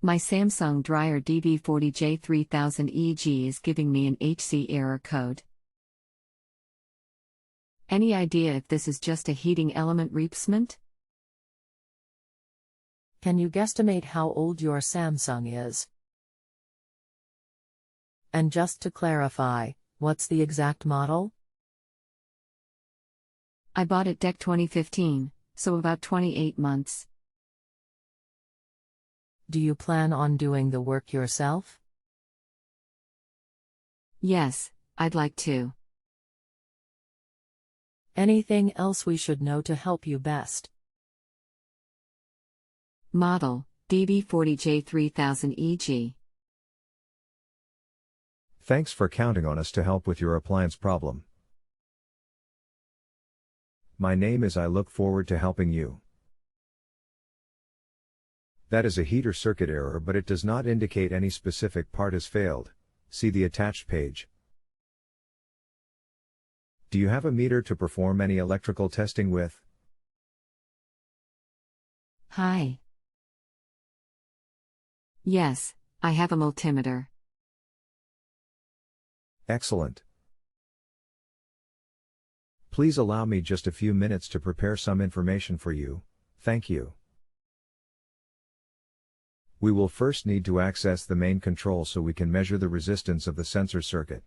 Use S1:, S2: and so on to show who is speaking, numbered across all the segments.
S1: My Samsung dryer DV40J3000E is giving me an HC error code. Any idea if this is just a heating element replacement?
S2: Can you guesstimate how old your Samsung is? And just to clarify, what's the exact model?
S1: I bought it DEC 2015, so about 28 months.
S2: Do you plan on doing the work yourself?
S1: Yes, I'd like to.
S2: Anything else we should know to help you best?
S1: Model, DV40J3000E.
S3: Thanks for counting on us to help with your appliance problem. My name is I look forward to helping you. That is a heater circuit error, but it does not indicate any specific part has failed. See the attached page. Do you have a meter to perform any electrical testing with?
S1: Hi. Yes, I have a multimeter.
S3: Excellent. Please allow me just a few minutes to prepare some information for you. Thank you. We will first need to access the main control so we can measure the resistance of the sensor circuit.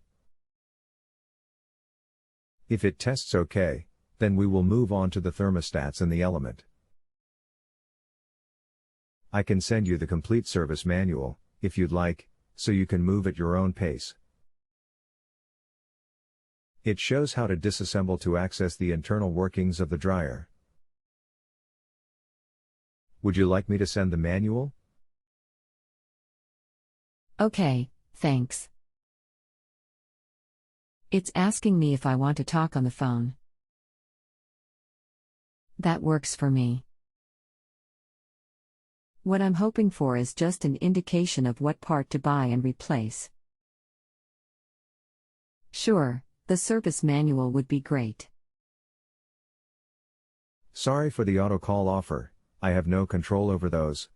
S3: If it tests OK, then we will move on to the thermostats and the element. I can send you the complete service manual, if you'd like, so you can move at your own pace. It shows how to disassemble to access the internal workings of the dryer. Would you like me to send the manual?
S1: Okay, thanks. It's asking me if I want to talk on the phone. That works for me. What I'm hoping for is just an indication of what part to buy and replace. Sure, the service manual would be great.
S3: Sorry for the auto call offer, I have no control over those.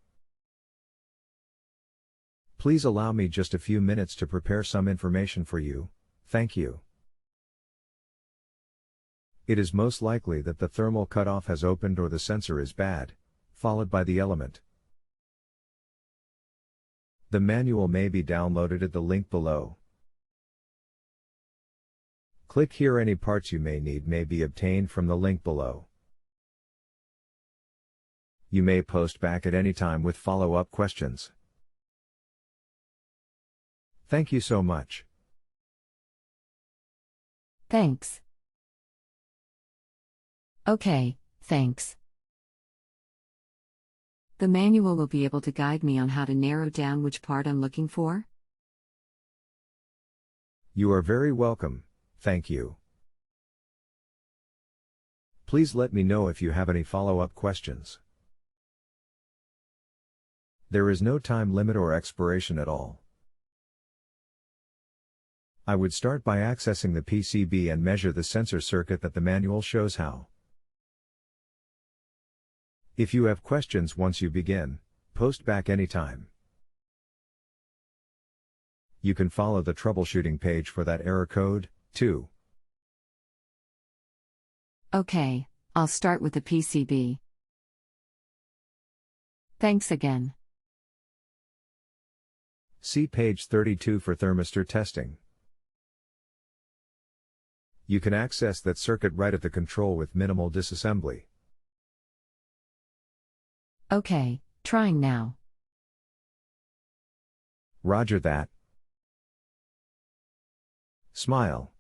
S3: Please allow me just a few minutes to prepare some information for you. Thank you. It is most likely that the thermal cutoff has opened or the sensor is bad, followed by the element. The manual may be downloaded at the link below. Click here. Any parts you may need may be obtained from the link below. You may post back at any time with follow-up questions. Thank you so much.
S1: Thanks. Okay, thanks. The manual will be able to guide me on how to narrow down which part I'm looking for?
S3: You are very welcome, thank you. Please let me know if you have any follow-up questions. There is no time limit or expiration at all. I would start by accessing the PCB and measure the sensor circuit that the manual shows how. If you have questions once you begin, post back anytime. You can follow the troubleshooting page for that error code, too.
S1: Okay, I'll start with the PCB. Thanks again.
S3: See page 32 for thermistor testing. You can access that circuit right at the control with minimal disassembly.
S1: Okay, trying now.
S3: Roger that. Smile.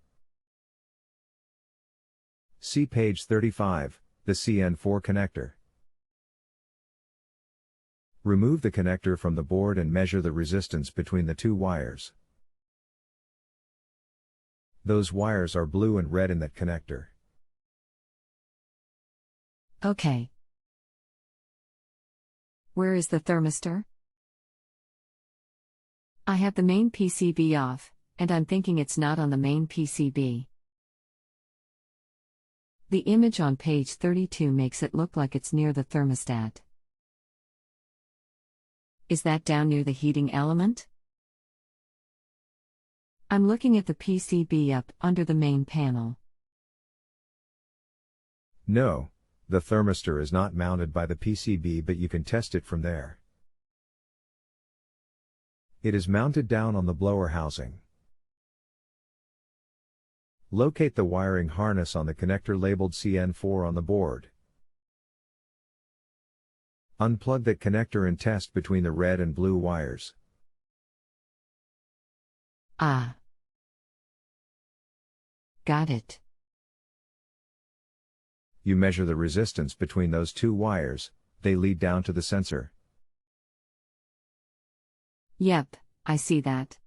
S3: See page 35, the CN4 connector. Remove the connector from the board and measure the resistance between the two wires. Those wires are blue and red in that connector.
S1: Okay. Where is the thermistor? I have the main PCB off, and I'm thinking it's not on the main PCB. The image on page 32 makes it look like it's near the thermostat. Is that down near the heating element? I'm looking at the PCB up under the main panel.
S3: No, the thermistor is not mounted by the PCB, but you can test it from there. It is mounted down on the blower housing. Locate the wiring harness on the connector labeled CN4 on the board. Unplug that connector and test between the red and blue wires.
S1: Ah. Got it.
S3: You measure the resistance between those two wires, they lead down to the sensor.
S1: Yep, I see that.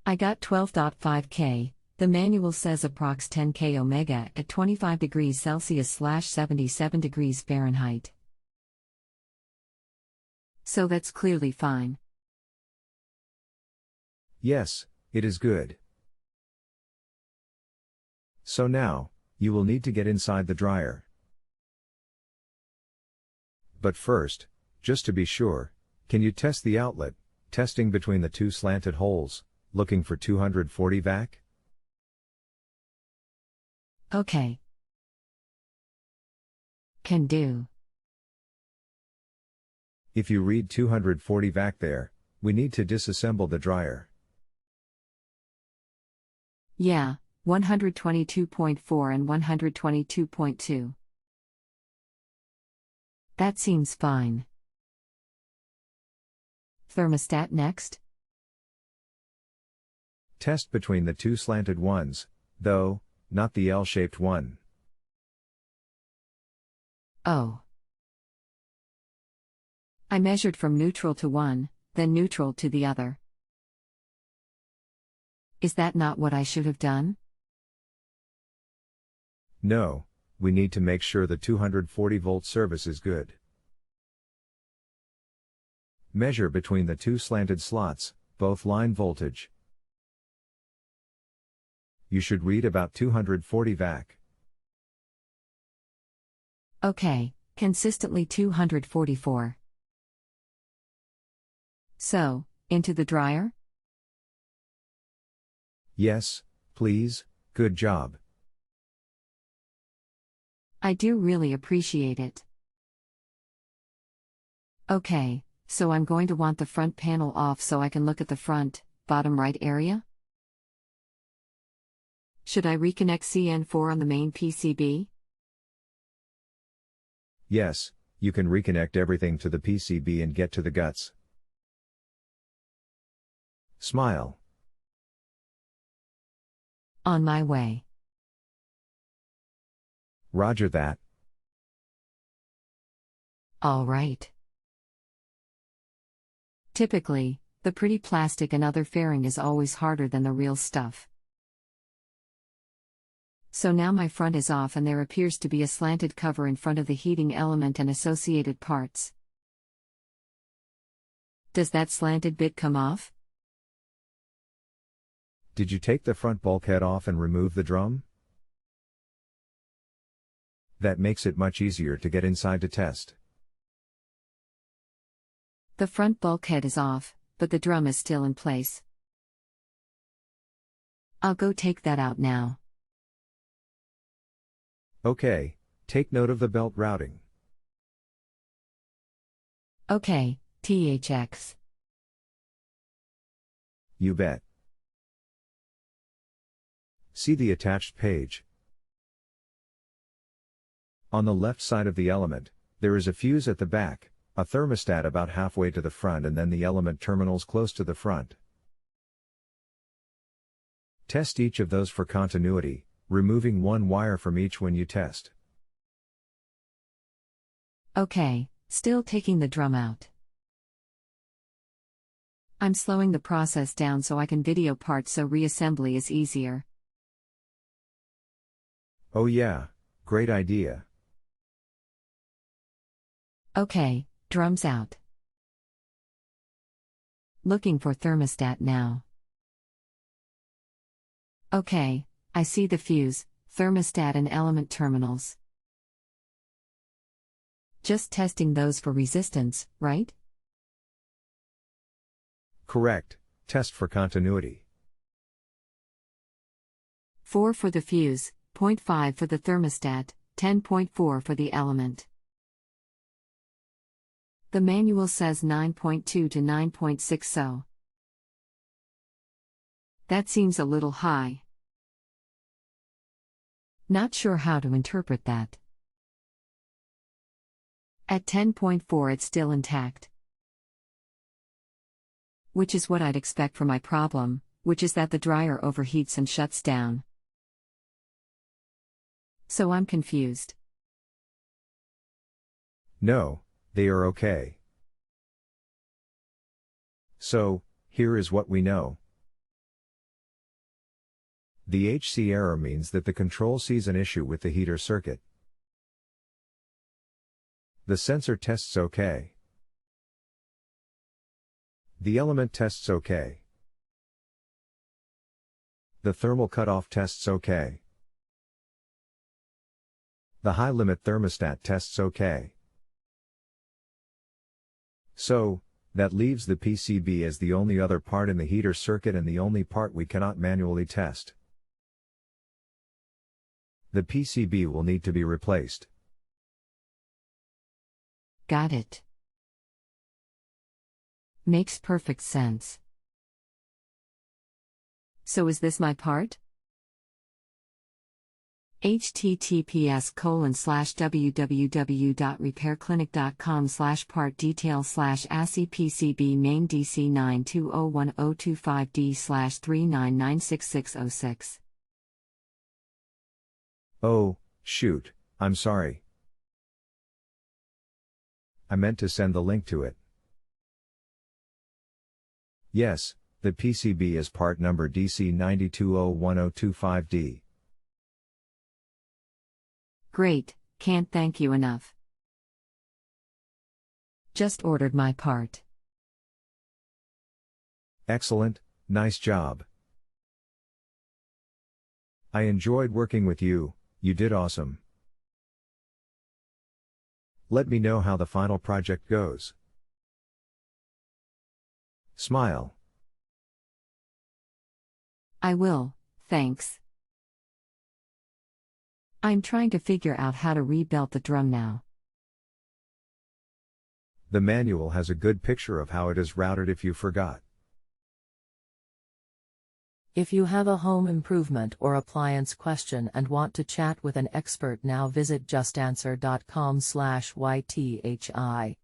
S1: I got 12.5K, the manual says approx 10K omega at 25 degrees Celsius / 77 degrees Fahrenheit. So that's clearly fine.
S3: Yes, it is good. So now, you will need to get inside the dryer. But first, just to be sure, can you test the outlet, testing between the two slanted holes, looking for 240 vac?
S1: Okay. Can do.
S3: If you read 240 vac there, we need to disassemble the dryer.
S1: Yeah, 122.4 and 122.2. That seems fine. Thermostat next?
S3: Test between the two slanted ones, though, not the L-shaped one.
S1: Oh. I measured from neutral to one, then neutral to the other. Is that not what I should have done?
S3: No, we need to make sure the 240 volt service is good. Measure between the two slanted slots, both line voltage. You should read about 240 vac.
S1: Okay, consistently 244. So, into the dryer?
S3: Yes, please, good job.
S1: I do really appreciate it. Okay, so I'm going to want the front panel off so I can look at the front, bottom right area? Should I reconnect CN4 on the main PCB?
S3: Yes, you can reconnect everything to the PCB and get to the guts. Smile.
S1: On my way.
S3: Roger that.
S1: All right. Typically, the pretty plastic and other fairing is always harder than the real stuff. So now my front is off and there appears to be a slanted cover in front of the heating element and associated parts. Does that slanted bit come off?
S3: Did you take the front bulkhead off and remove the drum? That makes it much easier to get inside to test.
S1: The front bulkhead is off, but the drum is still in place. I'll go take that out now.
S3: Okay, take note of the belt routing.
S1: Okay, THX.
S3: You bet. See the attached page. On the left side of the element, there is a fuse at the back, a thermostat about halfway to the front, and then the element terminals close to the front. Test each of those for continuity, removing one wire from each when you test.
S1: Okay, still taking the drum out. I'm slowing the process down so I can video parts so reassembly is easier.
S3: Oh yeah, great idea.
S1: Okay, drums out. Looking for thermostat now. Okay, I see the fuse, thermostat and element terminals. Just testing those for resistance, right?
S3: Correct, test for continuity.
S1: 4 for the fuse, 0.5 for the thermostat, 10.4 for the element. The manual says 9.2 to 9.6, so that seems a little high. Not sure how to interpret that. At 10.4 it's still intact. Which is what I'd expect for my problem, which is that the dryer overheats and shuts down. So I'm confused.
S3: No, they are okay. So, here is what we know. The HC error means that the control sees an issue with the heater circuit. The sensor tests okay. The element tests okay. The thermal cutoff tests okay. The high limit thermostat tests okay. So, that leaves the PCB as the only other part in the heater circuit and the only part we cannot manually test. The PCB will need to be replaced.
S1: Got it. Makes perfect sense. So is this my part? https://www.repairclinic.com/part-details/ASCII PCB main DC 9201025D/3996606.
S3: Oh, shoot, I'm sorry. I meant to send the link to it. Yes, the PCB is part number DC 9201025D.
S1: Great, can't thank you enough. Just ordered my part.
S3: Excellent, nice job. I enjoyed working with you, you did awesome. Let me know how the final project goes. Smile.
S1: I will, thanks. I'm trying to figure out how to rebelt the drum now.
S3: The manual has a good picture of how it is routed if you forgot.
S2: If you have a home improvement or appliance question and want to chat with an expert now, visit justanswer.com/YTHI.